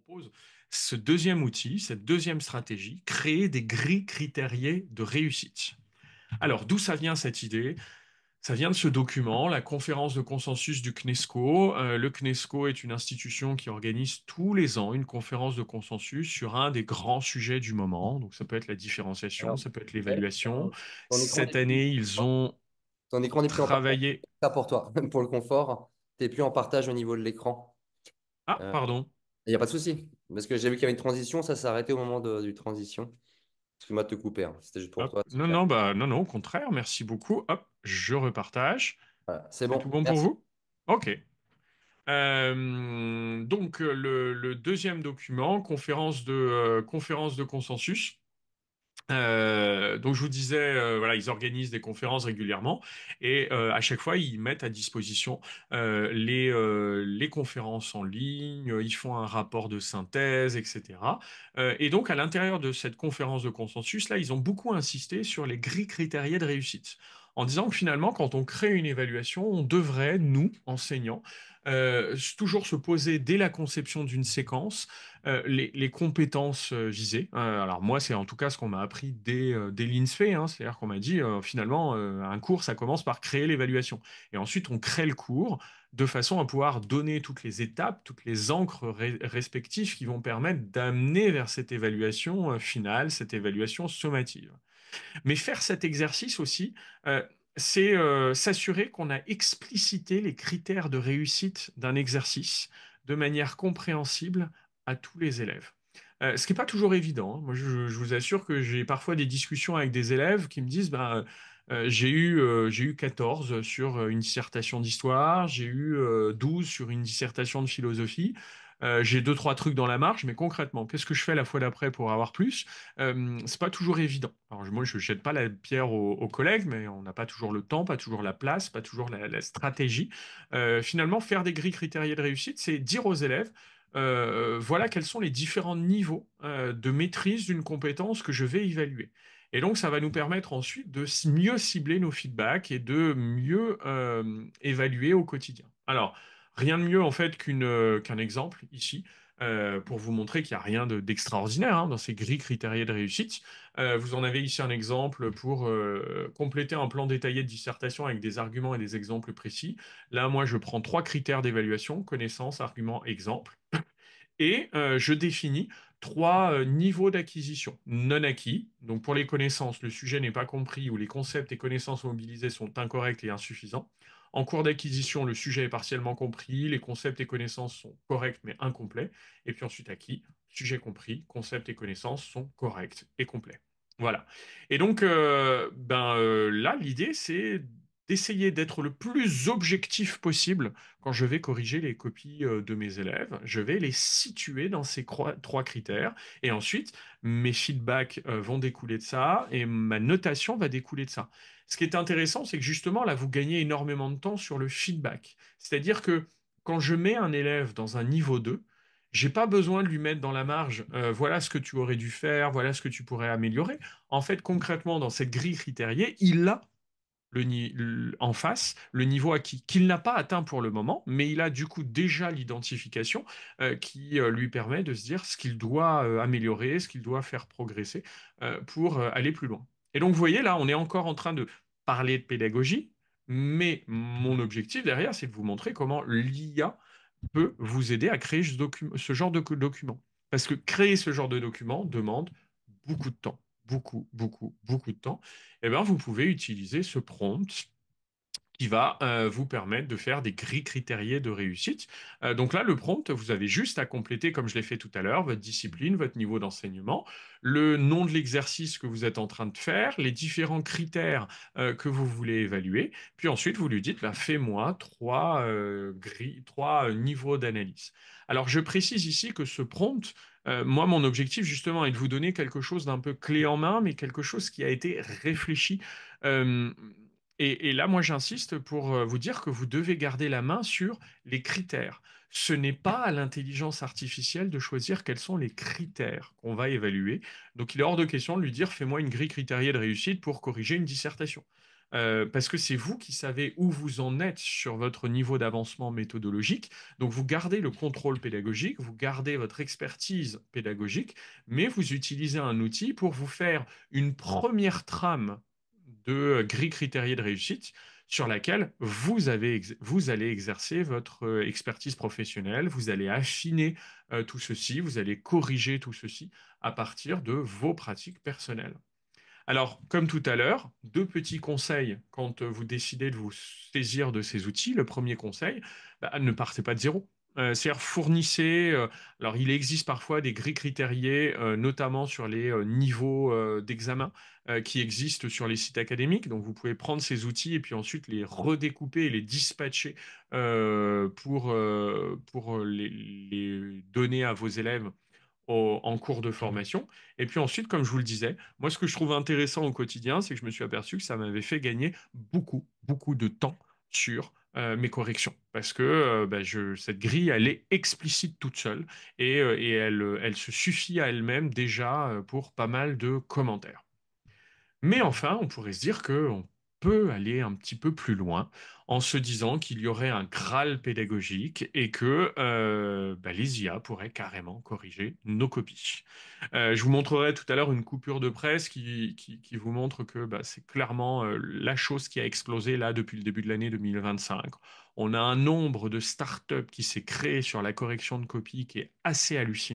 propose ce deuxième outil, cette deuxième stratégie, créer des grilles critériées de réussite. Alors, d'où ça vient cette idée? Ça vient de ce document, la conférence de consensus du CNESCO. Le CNESCO est une institution qui organise tous les ans une conférence de consensus sur un des grands sujets du moment. Donc, ça peut être la différenciation, Alors, ça peut être ouais, l'évaluation. ton écran Cette n'est plus, année, ils ont ton écran n'est plus en partage. travaillé. Ça pour toi, pour le confort, tu n'es plus en partage au niveau de l'écran. Ah, Il pardon. n'y a pas de souci. Parce que j'ai vu qu'il y avait une transition, ça s'est arrêté au moment du transition. Excuse-moi de te couper, hein. C'était juste pour Hop. toi. Non, Super. non, bah, non, non, au contraire, merci beaucoup. Hop, je repartage. Voilà, c'est C'est tout bon. bon pour Merci. vous? OK. Donc, le deuxième document, conférence de consensus. Donc je vous disais, voilà, ils organisent des conférences régulièrement et à chaque fois ils mettent à disposition les conférences en ligne, ils font un rapport de synthèse, etc. Et donc à l'intérieur de cette conférence de consensus, là, ils ont beaucoup insisté sur les grilles critériées de réussite, en disant que finalement, quand on crée une évaluation, on devrait, nous, enseignants, toujours se poser dès la conception d'une séquence les compétences visées. Alors moi, c'est en tout cas ce qu'on m'a appris dès l'INSPE, hein. C'est-à-dire qu'on m'a dit, finalement, un cours, ça commence par créer l'évaluation. Et ensuite, on crée le cours de façon à pouvoir donner toutes les étapes, toutes les encres respectives qui vont permettre d'amener vers cette évaluation finale, cette évaluation sommative. Mais faire cet exercice aussi, c'est s'assurer qu'on a explicité les critères de réussite d'un exercice de manière compréhensible à tous les élèves. Ce qui n'est pas toujours évident, hein. Moi, je vous assure que j'ai parfois des discussions avec des élèves qui me disent, ben, j'ai eu 14 sur une dissertation d'histoire, j'ai eu 12 sur une dissertation de philosophie. J'ai deux, trois trucs dans la marge, mais concrètement, qu'est-ce que je fais la fois d'après pour avoir plus? C'est pas toujours évident. Alors moi, je jette pas la pierre aux collègues, mais on n'a pas toujours le temps, pas toujours la place, pas toujours la stratégie. Finalement, faire des grilles critériées de réussite, c'est dire aux élèves, voilà quels sont les différents niveaux de maîtrise d'une compétence que je vais évaluer. Et donc, ça va nous permettre ensuite de mieux cibler nos feedbacks et de mieux évaluer au quotidien. Alors, rien de mieux en fait qu'un exemple ici pour vous montrer qu'il n'y a rien d'extraordinaire hein, dans ces grilles critériées de réussite. Vous en avez ici un exemple pour compléter un plan détaillé de dissertation avec des arguments et des exemples précis. Là, moi, je prends trois critères d'évaluation, connaissance, argument, exemple, et je définis trois niveaux d'acquisition. Non acquis, donc pour les connaissances, le sujet n'est pas compris ou les concepts et connaissances mobilisés sont incorrects et insuffisants. En cours d'acquisition, le sujet est partiellement compris, les concepts et connaissances sont corrects mais incomplets. Et puis ensuite acquis, sujet compris, concepts et connaissances sont corrects et complets. Voilà. Et donc, là, l'idée, c'est d'essayer d'être le plus objectif possible quand je vais corriger les copies de mes élèves. Je vais les situer dans ces trois critères. Et ensuite, mes feedbacks vont découler de ça et ma notation va découler de ça. Ce qui est intéressant, c'est que justement, là, vous gagnez énormément de temps sur le feedback. C'est-à-dire que quand je mets un élève dans un niveau 2, j'ai pas besoin de lui mettre dans la marge, voilà ce que tu aurais dû faire, voilà ce que tu pourrais améliorer. En fait, concrètement, dans cette grille critériée, il a en face le niveau acquis, qu'il n'a pas atteint pour le moment, mais il a du coup déjà l'identification qui lui permet de se dire ce qu'il doit améliorer, ce qu'il doit faire progresser pour aller plus loin. Et donc, vous voyez, là, on est encore en train de parler de pédagogie, mais mon objectif derrière, c'est de vous montrer comment l'IA peut vous aider à créer ce genre de document. Parce que créer ce genre de document demande beaucoup de temps, beaucoup, beaucoup, beaucoup de temps. Eh bien, vous pouvez utiliser ce prompt qui va vous permettre de faire des grilles critériées de réussite. Donc là, le prompt, vous avez juste à compléter, comme je l'ai fait tout à l'heure, votre discipline, votre niveau d'enseignement, le nom de l'exercice que vous êtes en train de faire, les différents critères que vous voulez évaluer, puis ensuite vous lui dites, bah, fais-moi trois niveaux d'analyse. Alors je précise ici que ce prompt, moi, mon objectif justement est de vous donner quelque chose d'un peu clé en main, mais quelque chose qui a été réfléchi. Euh, et là, moi, j'insiste pour vous dire que vous devez garder la main sur les critères. Ce n'est pas à l'intelligence artificielle de choisir quels sont les critères qu'on va évaluer. Donc, il est hors de question de lui dire, fais-moi une grille critériée de réussite pour corriger une dissertation. parce que c'est vous qui savez où vous en êtes sur votre niveau d'avancement méthodologique. Donc, vous gardez le contrôle pédagogique, vous gardez votre expertise pédagogique, mais vous utilisez un outil pour vous faire une première trame de grille critériée de réussite sur laquelle vous allez exercer votre expertise professionnelle, vous allez affiner tout ceci, vous allez corriger tout ceci à partir de vos pratiques personnelles. Alors, comme tout à l'heure, deux petits conseils quand vous décidez de vous saisir de ces outils. Le premier conseil, bah, ne partez pas de zéro. C'est-à-dire fournissez. Alors, il existe parfois des grilles critériées, notamment sur les niveaux d'examen qui existent sur les sites académiques. Donc, vous pouvez prendre ces outils et puis ensuite les redécouper et les dispatcher pour les donner à vos élèves en cours de formation. Et puis ensuite, comme je vous le disais, moi, ce que je trouve intéressant au quotidien, c'est que je me suis aperçu que ça m'avait fait gagner beaucoup, beaucoup de temps sur mes corrections. Parce que bah, cette grille, elle est explicite toute seule et elle se suffit à elle-même déjà pour pas mal de commentaires. Mais enfin, on pourrait se dire qu'on peut aller un petit peu plus loin en se disant qu'il y aurait un Graal pédagogique et que bah, les IA pourraient carrément corriger nos copies. Je vous montrerai tout à l'heure une coupure de presse qui vous montre que bah, c'est clairement la chose qui a explosé là depuis le début de l'année 2025. On a un nombre de startups qui s'est créé sur la correction de copies qui est assez hallucinant.